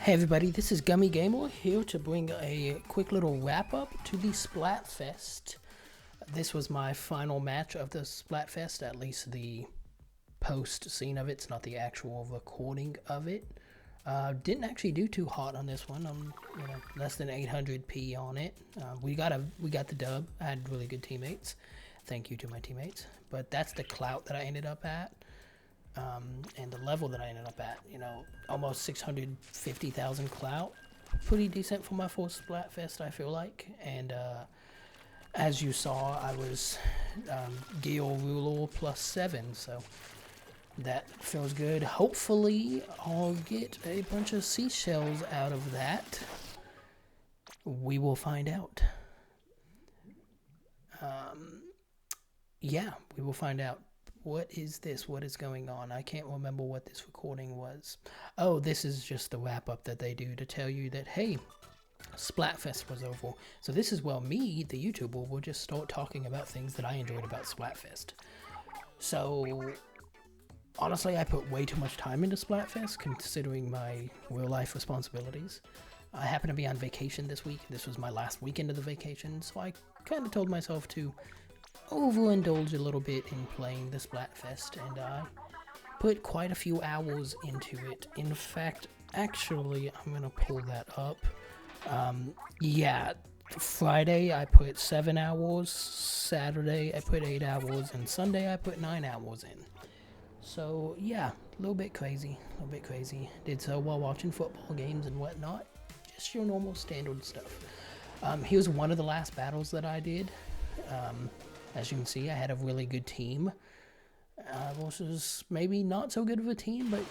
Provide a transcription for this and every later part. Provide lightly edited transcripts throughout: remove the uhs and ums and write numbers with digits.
Hey everybody, this is Gummy Gamer here to bring a quick little wrap up to the Splatfest. This was my final match of the Splatfest, at least the post scene of it. It's not the actual recording of it. Didn't actually do too hot on this one. I'm less than 800p on it. We got the dub. I had really good teammates. Thank you to my teammates. But that's the clout that I ended up at. And the level that I ended up at, almost 650,000 clout. Pretty decent for my first Splatfest, I feel like. And as you saw, I was Gale Ruler +7, so that feels good. Hopefully, I'll get a bunch of seashells out of that. We will find out. Yeah, we will find out. What is this? What is going on? I can't remember what this recording was. Oh, this is just the wrap-up that they do to tell you that, hey, Splatfest was over. So this is where me, the YouTuber, will just start talking about things that I enjoyed about Splatfest. So, honestly, I put way too much time into Splatfest, considering my real-life responsibilities. I happen to be on vacation this week. This was my last weekend of the vacation, so I kind of told myself to overindulge a little bit in playing the Splatfest, and I put quite a few hours into it. In fact, actually, I'm gonna pull that up. Yeah, Friday I put 7 hours, Saturday I put 8 hours, and Sunday I put 9 hours in. So yeah, a little bit crazy. Did so while watching football games and whatnot. Just your normal standard stuff. Here's one of the last battles that I did. As you can see, I had a really good team versus maybe not so good of a team, but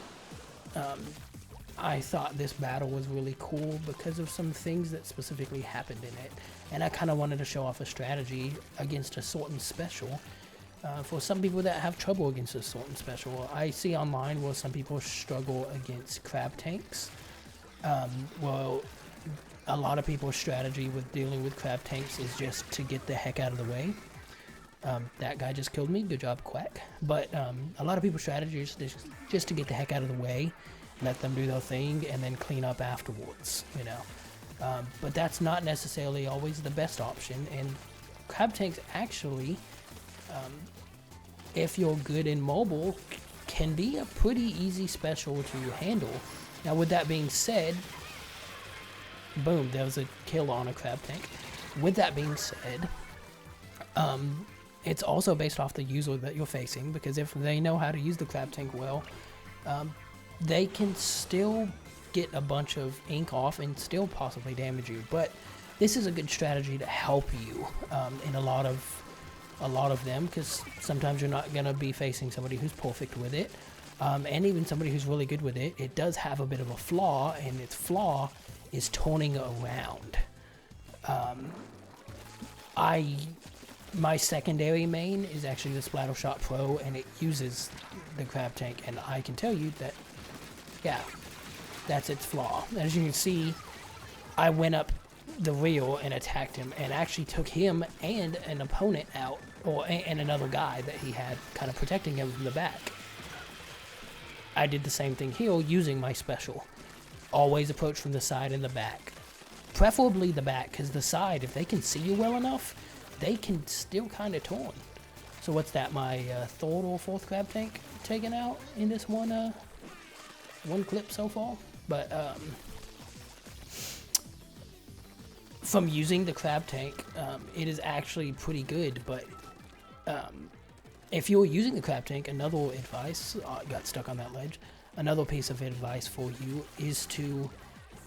I thought this battle was really cool because of some things that specifically happened in it. And I kind of wanted to show off a strategy against a certain special for some people that have trouble against a certain special. I see online where some people struggle against crab tanks. Well, a lot of people's strategy with dealing with crab tanks is just to get the heck out of the way. That guy just killed me. Good job, Quack. But a lot of people's strategy is just to get the heck out of the way, let them do their thing, and then clean up afterwards, But that's not necessarily always the best option. And crab tanks actually, if you're good in mobile, can be a pretty easy special to handle. Now, with that being said, boom, there was a kill on a crab tank. With that being said, it's also based off the user that you're facing, because if they know how to use the crab tank well, they can still get a bunch of ink off and still possibly damage you. But this is a good strategy to help you in a lot of them, because sometimes you're not going to be facing somebody who's perfect with it, and even somebody who's really good with it. It does have a bit of a flaw, and its flaw is turning around. My secondary main is actually the Splattershot Pro, and it uses the crab tank, and I can tell you that, yeah, that's its flaw. As you can see, I went up the rear and attacked him, and actually took him and an opponent out, and another guy that he had kind of protecting him from the back. I did the same thing here using my special. Always approach from the side and the back. Preferably the back, because the side, if they can see you well enough, they can still kind of turn. So what's that, my third or fourth crab tank taken out in this one clip so far? But from using the crab tank, it is actually pretty good. But if you're using the crab tank, another advice, got stuck on that ledge, another piece of advice for you is to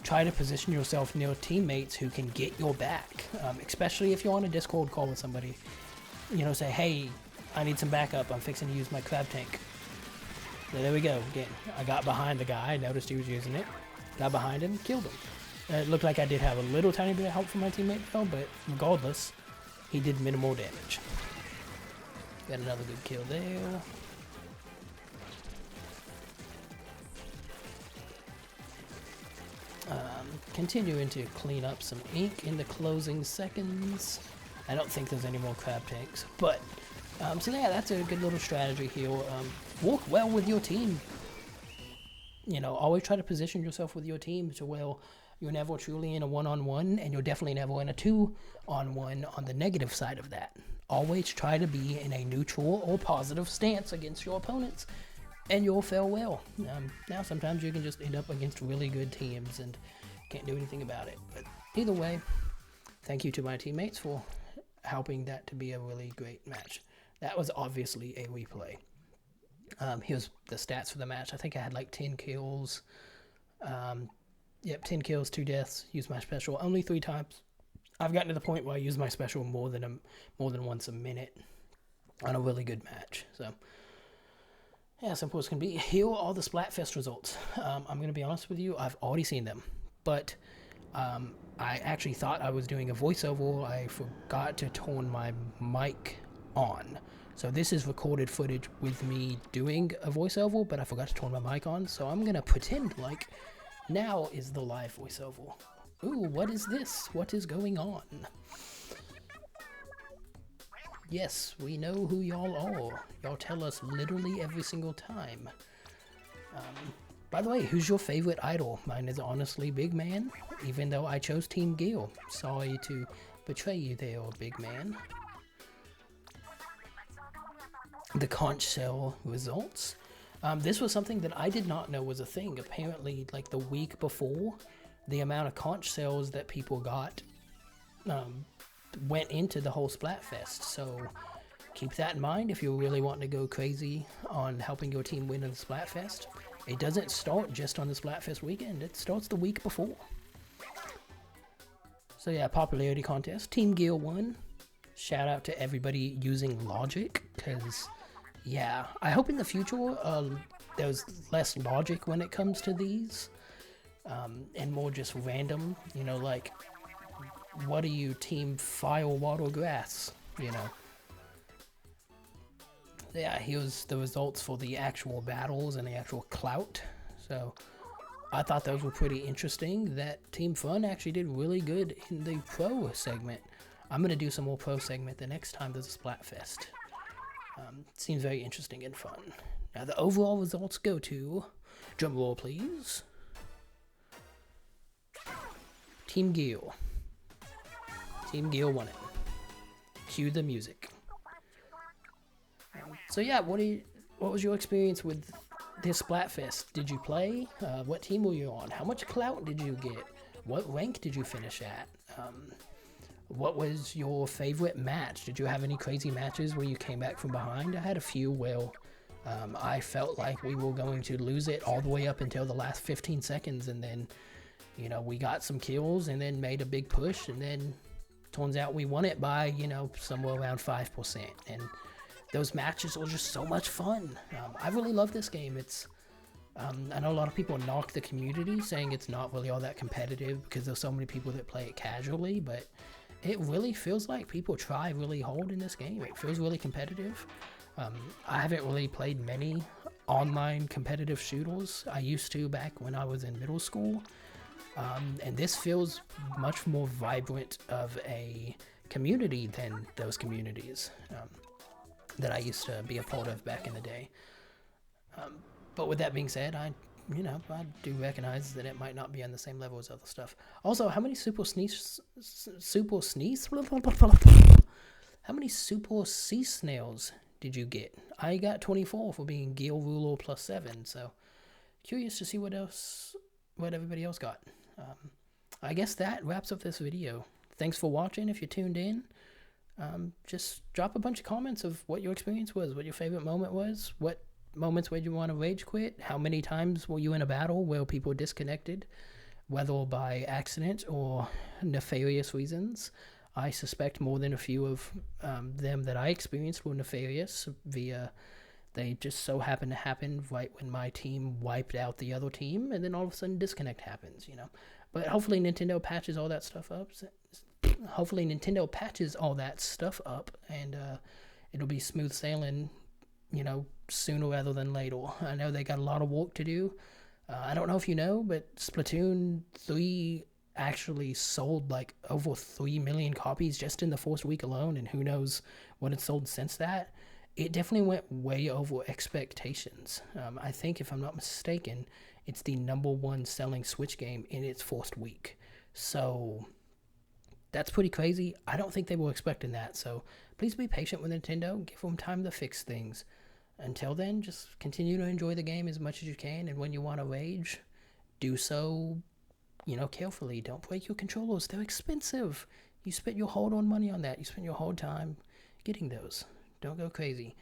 try to position yourself near teammates who can get your back, especially if you're on a Discord call with somebody. Say, hey, I need some backup. I'm fixing to use my crab tank. So there we go. Again, I got behind the guy. I noticed he was using it. Got behind him, killed him. It looked like I did have a little tiny bit of help from my teammate, though, but regardless, he did minimal damage. Got another good kill there. Continuing to clean up some ink in the closing seconds. I don't think there's any more crab tanks, but so yeah, that's a good little strategy here. Work well with your team. always try to position yourself with your team to where you're never truly in a one-on-one, and you're definitely never in a two-on-one on the negative side of that. Always try to be in a neutral or positive stance against your opponents, and you'll fare well. Now, sometimes you can just end up against really good teams and can't do anything about it. But either way, thank you to my teammates for helping that to be a really great match. That was obviously a replay. Here's the stats for the match. I think I had like 10 kills. 10 kills, 2 deaths. Used my special only 3 times. I've gotten to the point where I use my special more than once a minute on a really good match. So, yeah, simple as can be. Here are all the Splatfest results. I'm going to be honest with you, I've already seen them. But I actually thought I was doing a voiceover. I forgot to turn my mic on. So this is recorded footage with me doing a voiceover, but I forgot to turn my mic on. So I'm going to pretend like now is the live voiceover. Ooh, what is this? What is going on? Yes, we know who y'all are. Y'all tell us literally every single time. By the way, who's your favorite idol? Mine is honestly Big Man, even though I chose Team Gale. Sorry to betray you there, Big Man. The conch shell results. This was something that I did not know was a thing. Apparently, like the week before, the amount of conch shells that people got went into the whole Splatfest. So keep that in mind if you're really wanting to go crazy on helping your team win in the Splatfest. It doesn't start just on the Splatfest weekend. It starts the week before. So yeah, popularity contest. Team Gale won. Shout out to everybody using logic, because yeah, I hope in the future there's less logic when it comes to these, and more just random, like, what are you, team fire, water, grass, Yeah, here's the results for the actual battles and the actual clout. So I thought those were pretty interesting. That Team Fun actually did really good in the pro segment. I'm going to do some more pro segment the next time there's a Splatfest. Seems very interesting and fun. Now the overall results go to, drum roll please, Team Gale. Team Gale won it. Cue the music. So yeah, what was your experience with this Splatfest? Did you play? What team were you on? How much clout did you get? What rank did you finish at? What was your favorite match? Did you have any crazy matches where you came back from behind? I had a few where I felt like we were going to lose it all the way up until the last 15 seconds, and then, we got some kills and then made a big push, and then turns out we won it by, somewhere around 5%. And those matches were just so much fun. I really love this game. It's I know a lot of people knock the community, saying it's not really all that competitive because there's so many people that play it casually, but it really feels like people try really hard in this game. It feels really competitive. I haven't really played many online competitive shooters. I used to back when I was in middle school. And this feels much more vibrant of a community than those communities that I used to be a part of back in the day. But with that being said, I do recognize that it might not be on the same level as other stuff. Also, how many super sea snails did you get? I got 24 for being Gale Ruler +7, so curious to see what everybody else got. I guess that wraps up this video. Thanks for watching. If you tuned in, just drop a bunch of comments of what your experience was, what your favorite moment was, what moments where you want to rage quit, how many times were you in a battle where people disconnected, whether by accident or nefarious reasons. I suspect more than a few of them that I experienced were nefarious via they just so happened to happen right when my team wiped out the other team, and then all of a sudden disconnect happens, But hopefully Nintendo patches all that stuff up. And it'll be smooth sailing, sooner rather than later. I know they got a lot of work to do. I don't know if you know, but Splatoon 3 actually sold like over 3 million copies just in the first week alone, and who knows what it's sold since that. it definitely went way over expectations. I think, if I'm not mistaken, it's the #1 selling Switch game in its first week. So that's pretty crazy. I don't think they were expecting that. So please be patient with Nintendo. Give them time to fix things. Until then, just continue to enjoy the game as much as you can. And when you want to rage, do so, carefully. Don't break your controllers. They're expensive. You spent your hard-earned money on that. You spent your whole time getting those. Don't go crazy.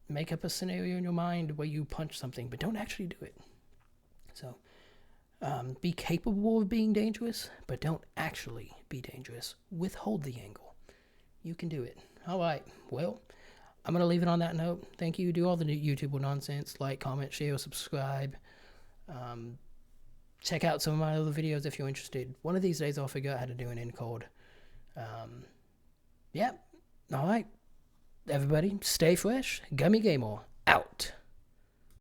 Make up a scenario in your mind where you punch something, but don't actually do it. So, be capable of being dangerous, but don't actually be dangerous. Withhold the angle. You can do it. All right. Well, I'm going to leave it on that note. Thank you. Do all the YouTube nonsense. Like, comment, share, subscribe. Check out some of my other videos if you're interested. One of these days I'll figure out how to do an end card. Yeah. All right. Everybody, stay fresh. Gummy Gamer, out.